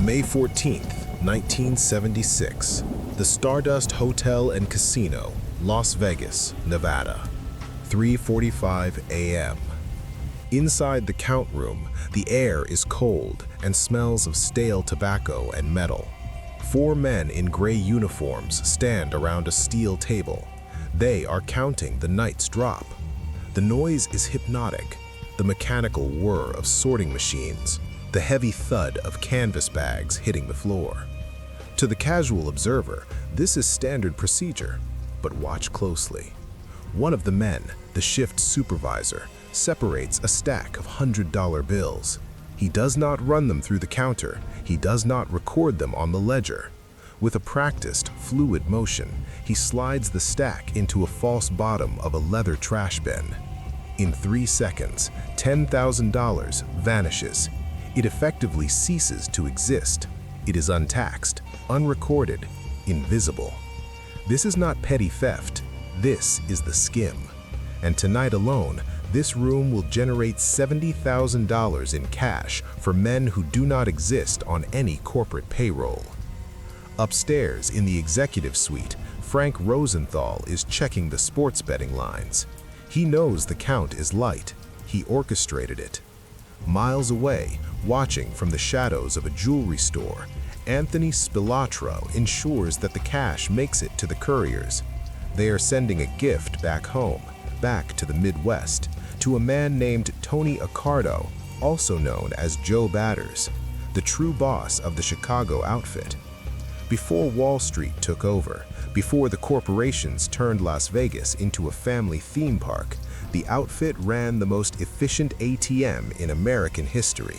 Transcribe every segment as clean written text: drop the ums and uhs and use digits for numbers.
May 14th, 1976. The Stardust Hotel and Casino, Las Vegas, Nevada. 3:45 a.m. Inside the count room, the air is cold and smells of stale tobacco and metal. 4 men in gray uniforms stand around a steel table. They are counting the night's drop. The noise is hypnotic, the mechanical whir of sorting machines, the heavy thud of canvas bags hitting the floor. To the casual observer, this is standard procedure, but watch closely. One of the men, the shift supervisor, separates a stack of $100 bills. He does not run them through the counter. He does not record them on the ledger. With a practiced, fluid motion, he slides the stack into a false bottom of a leather trash bin. In 3 seconds, $10,000 vanishes. It effectively ceases to exist. It is untaxed, unrecorded, invisible. This is not petty theft. This is the skim. And tonight alone, this room will generate $70,000 in cash for men who do not exist on any corporate payroll. Upstairs in the executive suite, Frank Rosenthal is checking the sports betting lines. He knows the count is light. He orchestrated it. Miles away, watching from the shadows of a jewelry store, Tony Spilotro ensures that the cash makes it to the couriers. They are sending a gift back home, back to the Midwest, to a man named Tony Accardo, also known as Joe Batters, the true boss of the Chicago outfit. Before Wall Street took over, before the corporations turned Las Vegas into a family theme park, the outfit ran the most efficient ATM in American history.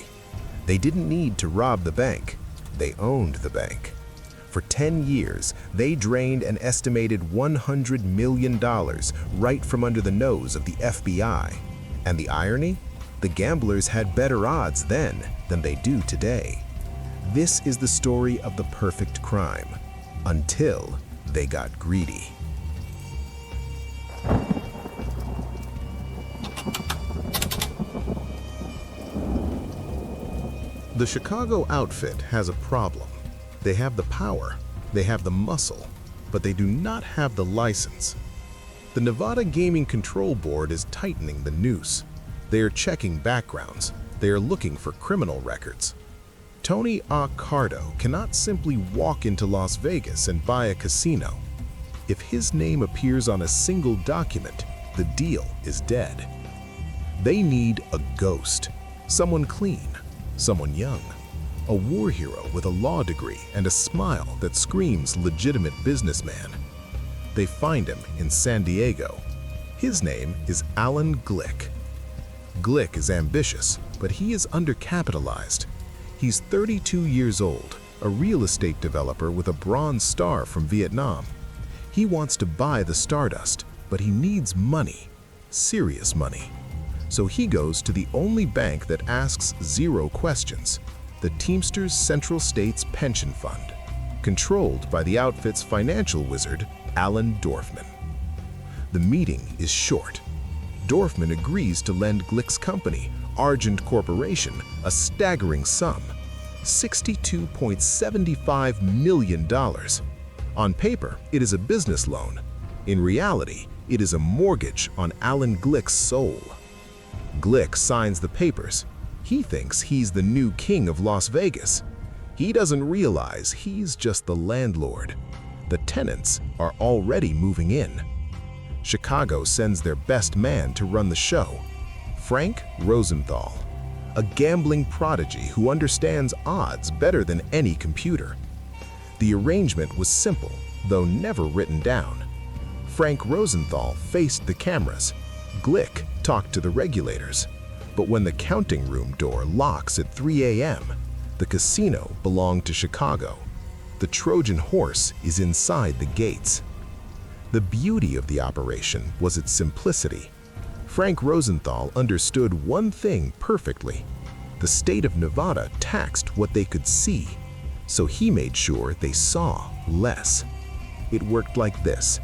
They didn't need to rob the bank. They owned the bank. For 10 years, they drained an estimated $100 million right from under the nose of the FBI. And the irony? The gamblers had better odds then than they do today. This is the story of the perfect crime, until they got greedy. The Chicago outfit has a problem. They have the power, they have the muscle, but they do not have the license. The Nevada Gaming Control Board is tightening the noose. They are checking backgrounds. They are looking for criminal records. Tony Accardo cannot simply walk into Las Vegas and buy a casino. If his name appears on a single document, the deal is dead. They need a ghost, someone clean, someone young, a war hero with a law degree and a smile that screams legitimate businessman. They find him in San Diego. His name is Alan Glick. Glick is ambitious, but he is undercapitalized. He's 32 years old, a real estate developer with a Bronze Star from Vietnam. He wants to buy the Stardust, but he needs money, serious money. So he goes to the only bank that asks 0 questions, the Teamsters Central States Pension Fund, controlled by the outfit's financial wizard, Alan Dorfman. The meeting is short. Dorfman agrees to lend Glick's company, Argent Corporation, a staggering sum, $62.75 million. On paper, it is a business loan. In reality, it is a mortgage on Alan Glick's soul. Glick signs the papers. He thinks he's the new king of Las Vegas. He doesn't realize he's just the landlord. The tenants are already moving in. Chicago sends their best man to run the show, Frank Rosenthal, a gambling prodigy who understands odds better than any computer. The arrangement was simple, though never written down. Frank Rosenthal faced the cameras. Glick talked to the regulators. But when the counting room door locks at 3 a.m., the casino belonged to Chicago. The Trojan horse is inside the gates. The beauty of the operation was its simplicity. Frank Rosenthal understood one thing perfectly. The state of Nevada taxed what they could see, so he made sure they saw less. It worked like this.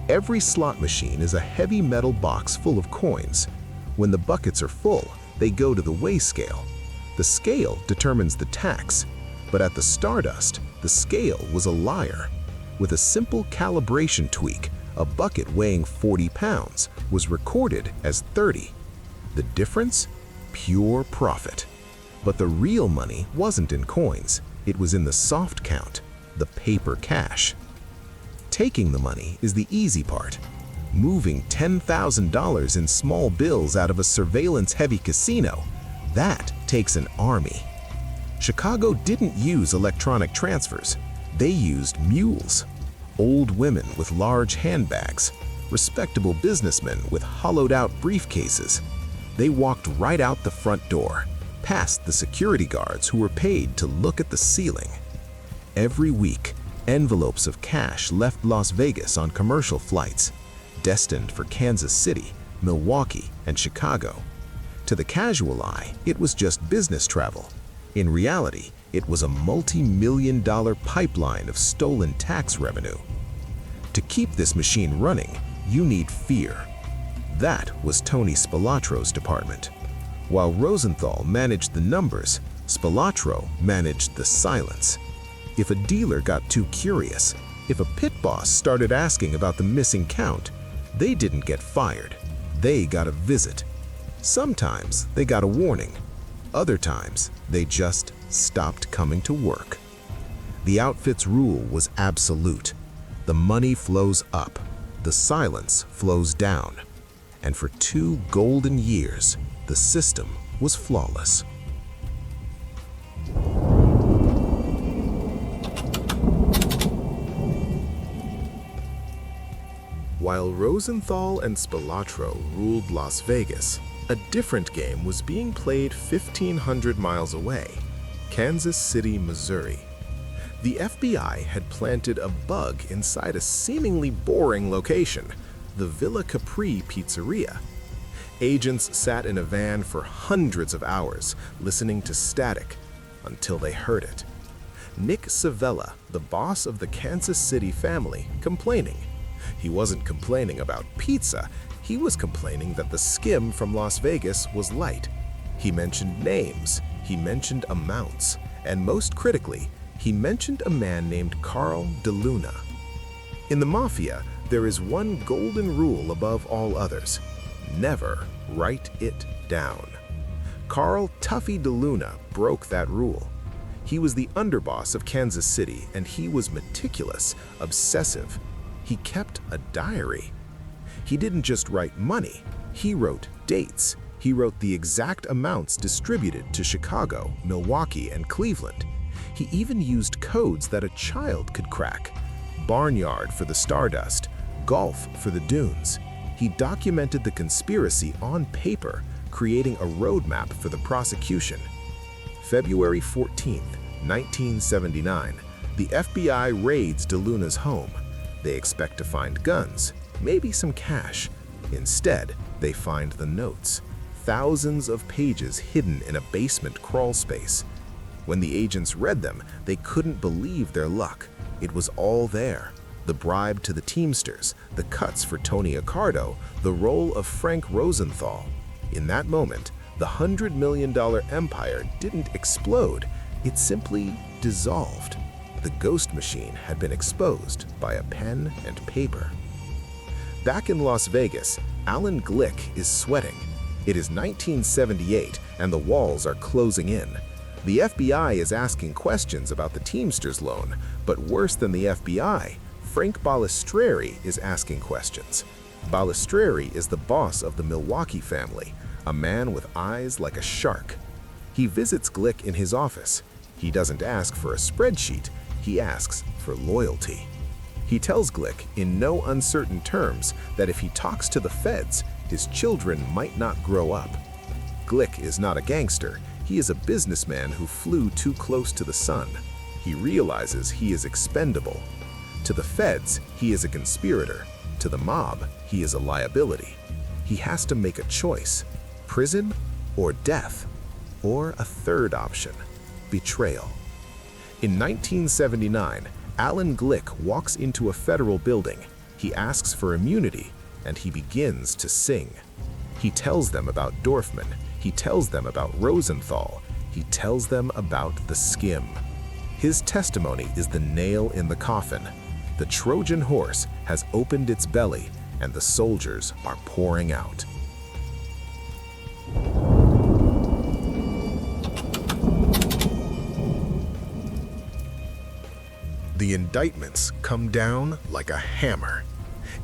Every slot machine is a heavy metal box full of coins. When the buckets are full, they go to the weigh scale. The scale determines the tax. But at the Stardust, the scale was a liar. With a simple calibration tweak, a bucket weighing 40 pounds was recorded as 30. The difference? Pure profit. But the real money wasn't in coins. It was in the soft count, the paper cash. Taking the money is the easy part. Moving $10,000 in small bills out of a surveillance-heavy casino, that takes an army. Chicago didn't use electronic transfers. They used mules. Old women with large handbags, respectable businessmen with hollowed-out briefcases. They walked right out the front door, past the security guards who were paid to look at the ceiling. Every week, envelopes of cash left Las Vegas on commercial flights, destined for Kansas City, Milwaukee, and Chicago. To the casual eye, it was just business travel. In reality, it was a multi-million-dollar pipeline of stolen tax revenue. To keep this machine running, you need fear. That was Tony Spilotro's department. While Rosenthal managed the numbers, Spilotro managed the silence. If a dealer got too curious, if a pit boss started asking about the missing count, they didn't get fired. They got a visit. Sometimes they got a warning. Other times, they just stopped coming to work. The outfit's rule was absolute. The money flows up, the silence flows down. And for 2 golden years, the system was flawless. While Rosenthal and Spilotro ruled Las Vegas, a different game was being played 1,500 miles away, Kansas City, Missouri. The FBI had planted a bug inside a seemingly boring location, the Villa Capri Pizzeria. Agents sat in a van for hundreds of hours, listening to static, until they heard it. Nick Savella, the boss of the Kansas City family, complaining. He wasn't complaining about pizza, he was complaining that the skim from Las Vegas was light. He mentioned names, he mentioned amounts, and most critically, he mentioned a man named Carl DeLuna. In the Mafia, there is one golden rule above all others: never write it down. Carl Tuffy DeLuna broke that rule. He was the underboss of Kansas City, and he was meticulous, obsessive. He kept a diary. He didn't just write money, he wrote dates. He wrote the exact amounts distributed to Chicago, Milwaukee, and Cleveland. He even used codes that a child could crack. Barnyard for the Stardust, golf for the dunes. He documented the conspiracy on paper, creating a roadmap for the prosecution. February 14, 1979, the FBI raids DeLuna's home. They expect to find guns, maybe some cash. Instead, they find the notes, thousands of pages hidden in a basement crawl space. When the agents read them, they couldn't believe their luck. It was all there. The bribe to the Teamsters, the cuts for Tony Accardo, the role of Frank Rosenthal. In that moment, the $100 million empire didn't explode, it simply dissolved. The ghost machine had been exposed by a pen and paper. Back in Las Vegas, Alan Glick is sweating. It is 1978 and the walls are closing in. The FBI is asking questions about the Teamsters loan, but worse than the FBI, Frank Balistreri is asking questions. Balistreri is the boss of the Milwaukee family, a man with eyes like a shark. He visits Glick in his office. He doesn't ask for a spreadsheet, he asks for loyalty. He tells Glick in no uncertain terms that if he talks to the feds, his children might not grow up. Glick is not a gangster, he is a businessman who flew too close to the sun. He realizes he is expendable. To the feds, he is a conspirator. To the mob, he is a liability. He has to make a choice: prison or death, or a third option: betrayal. In 1979, Alan Glick walks into a federal building. He asks for immunity, and he begins to sing. He tells them about Dorfman. He tells them about Rosenthal. He tells them about the Skim. His testimony is the nail in the coffin. The Trojan horse has opened its belly, and the soldiers are pouring out. The indictments come down like a hammer.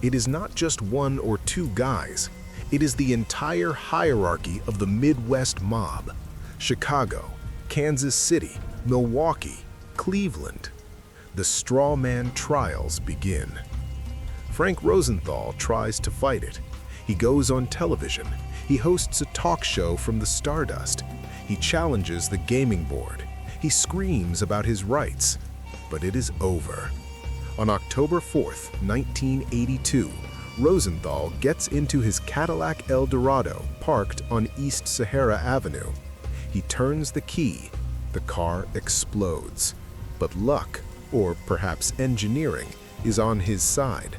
It is not just one or two guys. It is the entire hierarchy of the Midwest mob. Chicago, Kansas City, Milwaukee, Cleveland. The straw man trials begin. Frank Rosenthal tries to fight it. He goes on television. He hosts a talk show from the Stardust. He challenges the gaming board. He screams about his rights. But it is over. On October 4th, 1982, Rosenthal gets into his Cadillac Eldorado parked on East Sahara Avenue. He turns the key. The car explodes. But luck, or perhaps engineering, is on his side.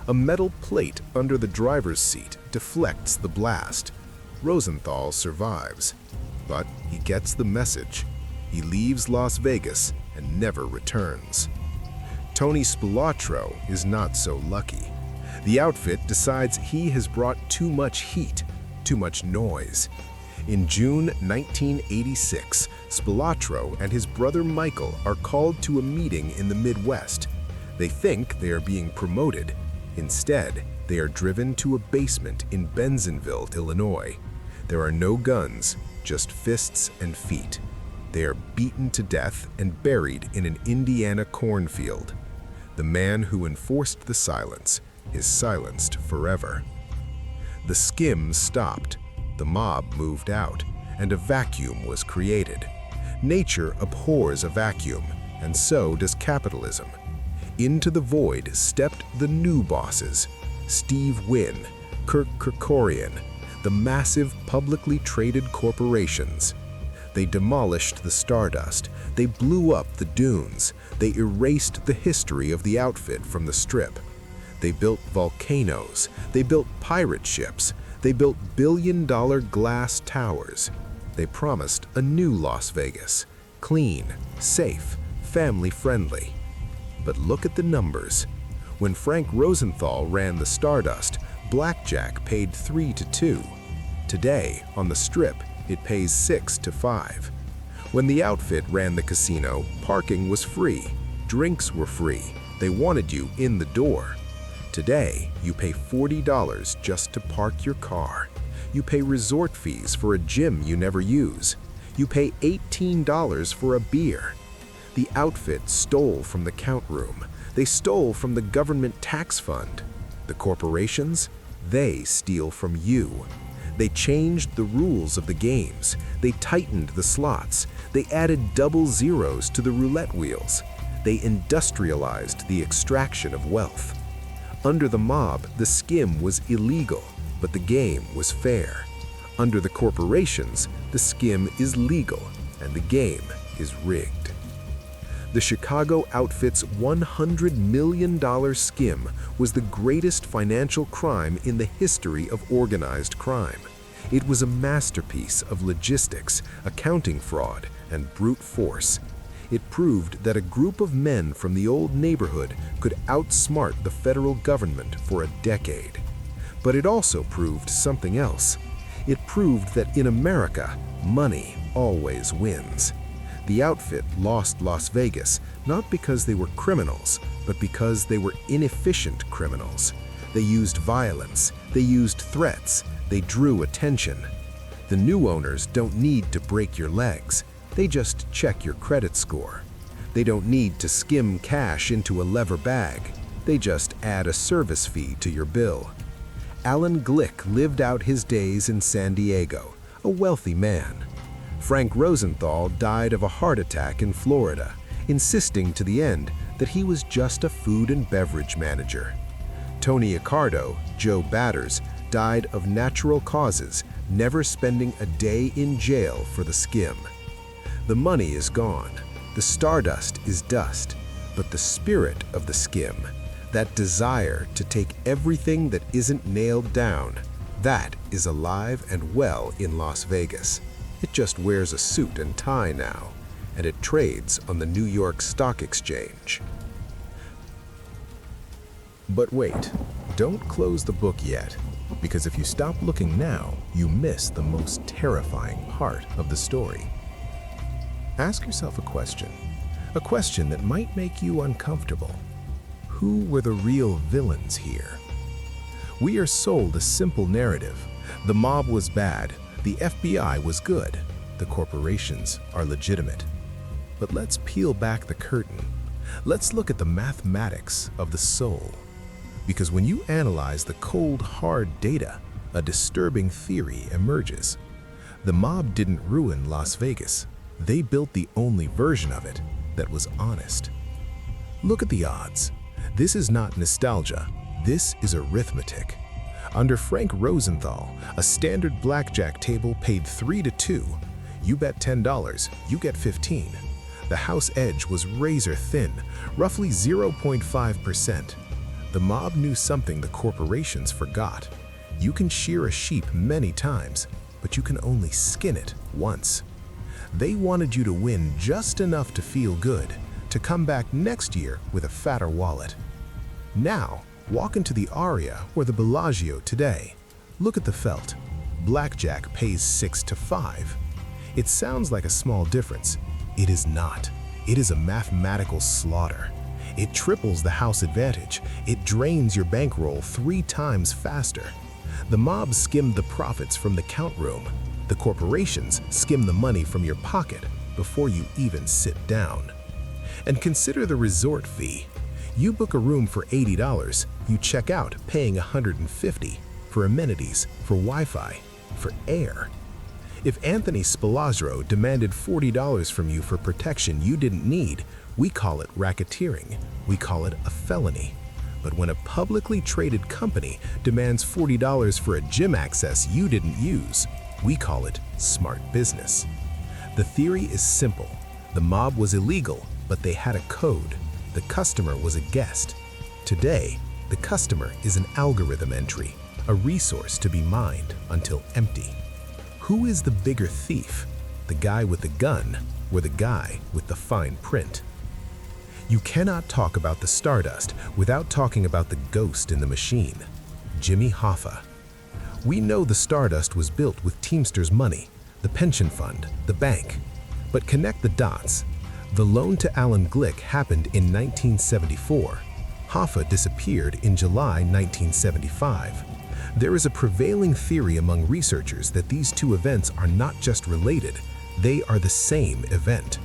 A metal plate under the driver's seat deflects the blast. Rosenthal survives. But he gets the message. He leaves Las Vegas and never returns. Tony Spilotro is not so lucky. The outfit decides he has brought too much heat, too much noise. In June 1986, Spilotro and his brother Michael are called to a meeting in the Midwest. They think they are being promoted. Instead, they are driven to a basement in Bensenville, Illinois. There are no guns, just fists and feet. They are beaten to death and buried in an Indiana cornfield. The man who enforced the silence is silenced forever. The Skim stopped, the mob moved out, and a vacuum was created. Nature abhors a vacuum, and so does capitalism. Into the void stepped the new bosses, Steve Wynn, Kirk Kerkorian, the massive publicly traded corporations. They demolished the Stardust, they blew up the dunes, they erased the history of the outfit from the strip. They built volcanoes, they built pirate ships, they built billion-dollar glass towers. They promised a new Las Vegas, clean, safe, family-friendly. But look at the numbers. When Frank Rosenthal ran the Stardust, blackjack paid 3-2. Today, on the strip, it pays 6-5. When the outfit ran the casino, parking was free, drinks were free, they wanted you in the door. Today, you pay $40 just to park your car. You pay resort fees for a gym you never use. You pay $18 for a beer. The outfit stole from the countroom. They stole from the government tax fund. The corporations, they steal from you. They changed the rules of the games. They tightened the slots. They added double zeros to the roulette wheels. They industrialized the extraction of wealth. Under the mob, the skim was illegal, but the game was fair. Under the corporations, the skim is legal, and the game is rigged. The Chicago outfit's $100 million skim was the greatest financial crime in the history of organized crime. It was a masterpiece of logistics, accounting fraud, and brute force. It proved that a group of men from the old neighborhood could outsmart the federal government for a decade. But it also proved something else. It proved that in America, money always wins. The outfit lost Las Vegas not because they were criminals, but because they were inefficient criminals. They used violence, they used threats, they drew attention. The new owners don't need to break your legs. They just check your credit score. They don't need to skim cash into a leather bag. They just add a service fee to your bill. Alan Glick lived out his days in San Diego, a wealthy man. Frank Rosenthal died of a heart attack in Florida, insisting to the end that he was just a food and beverage manager. Tony Accardo, Joe Batters, died of natural causes, never spending a day in jail for the skim. The money is gone, the stardust is dust, but the spirit of the skim, that desire to take everything that isn't nailed down, that is alive and well in Las Vegas. It just wears a suit and tie now, and it trades on the New York Stock Exchange. But wait, don't close the book yet, because if you stop looking now, you miss the most terrifying part of the story. Ask yourself a question that might make you uncomfortable. Who were the real villains here? We are sold a simple narrative. The mob was bad, the FBI was good, the corporations are legitimate. But let's peel back the curtain. Let's look at the mathematics of the soul. Because when you analyze the cold, hard data, a disturbing theory emerges. The mob didn't ruin Las Vegas. They built the only version of it that was honest. Look at the odds. This is not nostalgia. This is arithmetic. Under Frank Rosenthal, a standard blackjack table paid 3-2. You bet $10, you get 15. The house edge was razor thin, roughly 0.5%. The mob knew something the corporations forgot. You can shear a sheep many times, but you can only skin it once. They wanted you to win just enough to feel good, to come back next year with a fatter wallet. Now, walk into the Aria or the Bellagio today. Look at the felt. Blackjack pays 6-5. It sounds like a small difference. It is not. It is a mathematical slaughter. It triples the house advantage. It drains your bankroll 3 times faster. The mob skimmed the profits from the countroom. The corporations skim the money from your pocket before you even sit down. And consider the resort fee. You book a room for $80, you check out paying $150 for amenities, for Wi-Fi, for air. If Tony Spilotro demanded $40 from you for protection you didn't need, we call it racketeering. We call it a felony. But when a publicly traded company demands $40 for a gym access you didn't use, we call it smart business. The theory is simple. The mob was illegal, but they had a code. The customer was a guest. Today, the customer is an algorithm entry, a resource to be mined until empty. Who is the bigger thief? The guy with the gun or the guy with the fine print? You cannot talk about the Stardust without talking about the ghost in the machine, Jimmy Hoffa. We know the Stardust was built with Teamsters money, the pension fund, the bank. But connect the dots. The loan to Alan Glick happened in 1974. Hoffa disappeared in July 1975. There is a prevailing theory among researchers that these two events are not just related, they are the same event.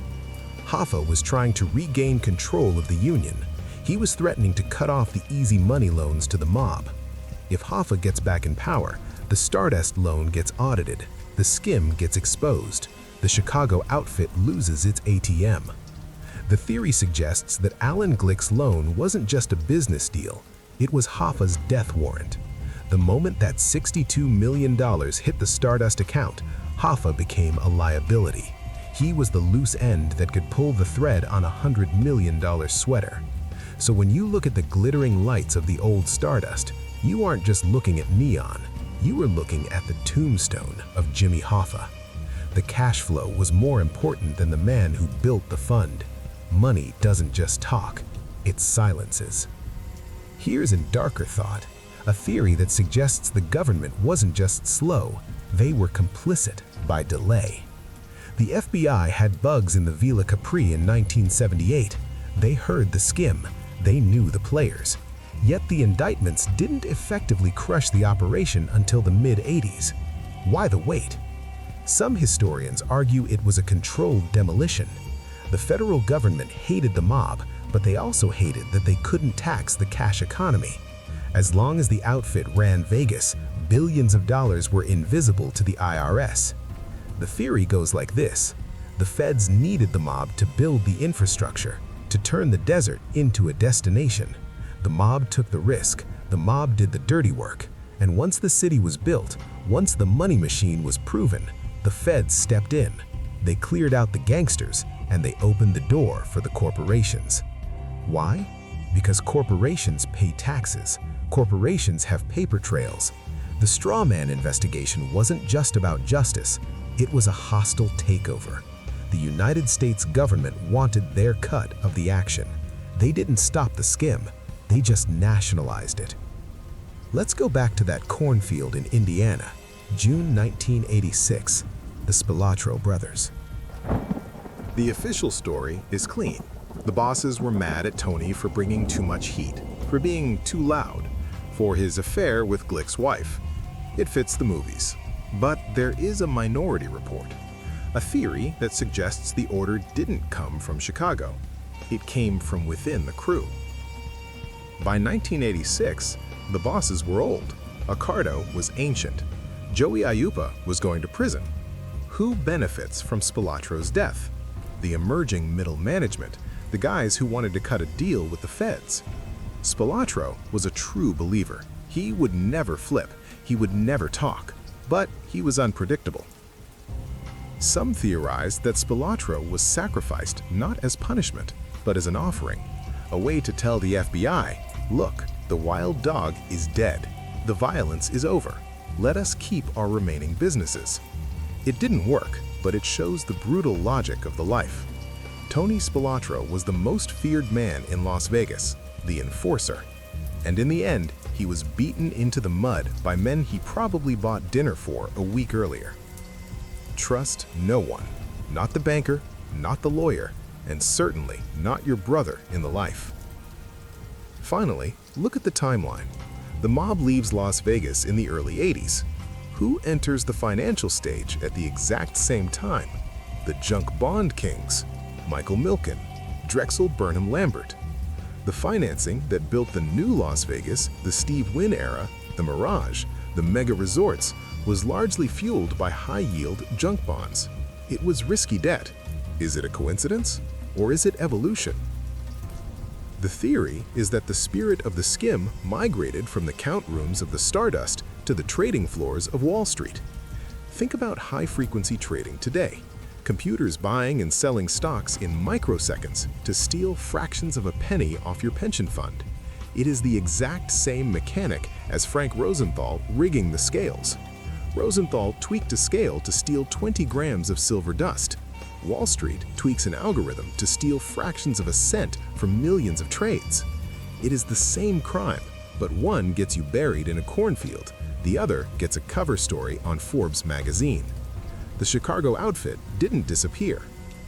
Hoffa was trying to regain control of the union. He was threatening to cut off the easy money loans to the mob. If Hoffa gets back in power, the Stardust loan gets audited, the Skim gets exposed, the Chicago outfit loses its ATM. The theory suggests that Alan Glick's loan wasn't just a business deal, it was Hoffa's death warrant. The moment that $62 million hit the Stardust account, Hoffa became a liability. He was the loose end that could pull the thread on a $100 million sweater. So when you look at the glittering lights of the old Stardust, you aren't just looking at neon, you are looking at the tombstone of Jimmy Hoffa. The cash flow was more important than the man who built the fund. Money doesn't just talk, it silences. Here's a darker thought, a theory that suggests the government wasn't just slow, they were complicit by delay. The FBI had bugs in the Villa Capri in 1978. They heard the skim, they knew the players. Yet the indictments didn't effectively crush the operation until the mid-80s. Why the wait? Some historians argue it was a controlled demolition. The federal government hated the mob, but they also hated that they couldn't tax the cash economy. As long as the outfit ran Vegas, billions of dollars were invisible to the IRS. The theory goes like this. The feds needed the mob to build the infrastructure, to turn the desert into a destination. The mob took the risk, the mob did the dirty work, and once the city was built, once the money machine was proven, the feds stepped in. They cleared out the gangsters, and they opened the door for the corporations. Why? Because corporations pay taxes. Corporations have paper trails. The straw man investigation wasn't just about justice, it was a hostile takeover. The United States government wanted their cut of the action. They didn't stop the skim, they just nationalized it. Let's go back to that cornfield in Indiana, June 1986, the Spilotro brothers. The official story is clean. The bosses were mad at Tony for bringing too much heat, for being too loud, for his affair with Glick's wife. It fits the movies. But there is a minority report, a theory that suggests the order didn't come from Chicago. It came from within the crew. By 1986, the bosses were old. Accardo was ancient. Joey Aiuppa was going to prison. Who benefits from Spilotro's death? The emerging middle management, the guys who wanted to cut a deal with the feds. Spilotro was a true believer. He would never flip. He would never talk. But he was unpredictable. Some theorized that Spilotro was sacrificed not as punishment, but as an offering, a way to tell the FBI, look, the wild dog is dead. The violence is over. Let us keep our remaining businesses. It didn't work, but it shows the brutal logic of the life. Tony Spilotro was the most feared man in Las Vegas, the enforcer. And in the end, he was beaten into the mud by men he probably bought dinner for a week earlier. Trust no one, not the banker, not the lawyer, and certainly not your brother in the life. Finally, look at the timeline. The mob leaves Las Vegas in the early 80s. Who enters the financial stage at the exact same time? The junk bond kings, Michael Milken, Drexel Burnham Lambert. The financing that built the new Las Vegas, the Steve Wynn era, the Mirage, the mega resorts, was largely fueled by high-yield junk bonds. It was risky debt. Is it a coincidence? Or is it evolution? The theory is that the spirit of the skim migrated from the count rooms of the Stardust to the trading floors of Wall Street. Think about high-frequency trading today. Computers buying and selling stocks in microseconds to steal fractions of a penny off your pension fund. It is the exact same mechanic as Frank Rosenthal rigging the scales. Rosenthal tweaked a scale to steal 20 grams of silver dust. Wall Street tweaks an algorithm to steal fractions of a cent from millions of trades. It is the same crime, but one gets you buried in a cornfield, the other gets a cover story on Forbes magazine. The Chicago outfit didn't disappear.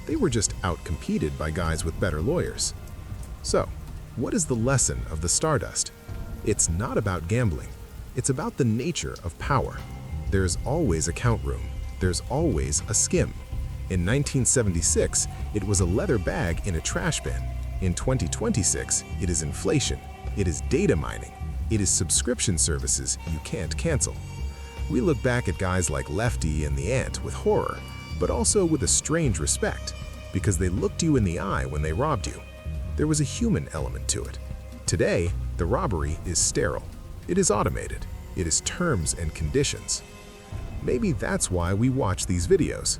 They were just outcompeted by guys with better lawyers. So, what is the lesson of the Stardust? It's not about gambling. It's about the nature of power. There's always a count room. There's always a skim. In 1976, it was a leather bag in a trash bin. In 2026, it is inflation. It is data mining. It is subscription services you can't cancel. We look back at guys like Lefty and the Ant with horror, but also with a strange respect, because they looked you in the eye when they robbed you. There was a human element to it. Today, the robbery is sterile. It is automated. It is terms and conditions. Maybe that's why we watch these videos.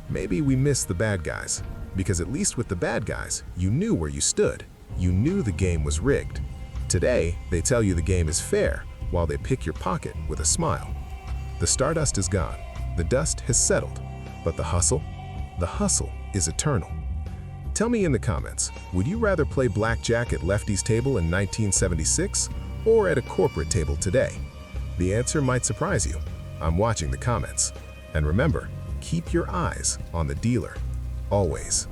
Maybe we miss the bad guys, because at least with the bad guys, you knew where you stood. You knew the game was rigged. Today, they tell you the game is fair, while they pick your pocket with a smile. The Stardust is gone. The dust has settled. But the hustle is eternal. Tell me in the comments, would you rather play blackjack at Lefty's table in 1976 or at a corporate table today? The answer might surprise you. I'm watching the comments. And remember, keep your eyes on the dealer. Always.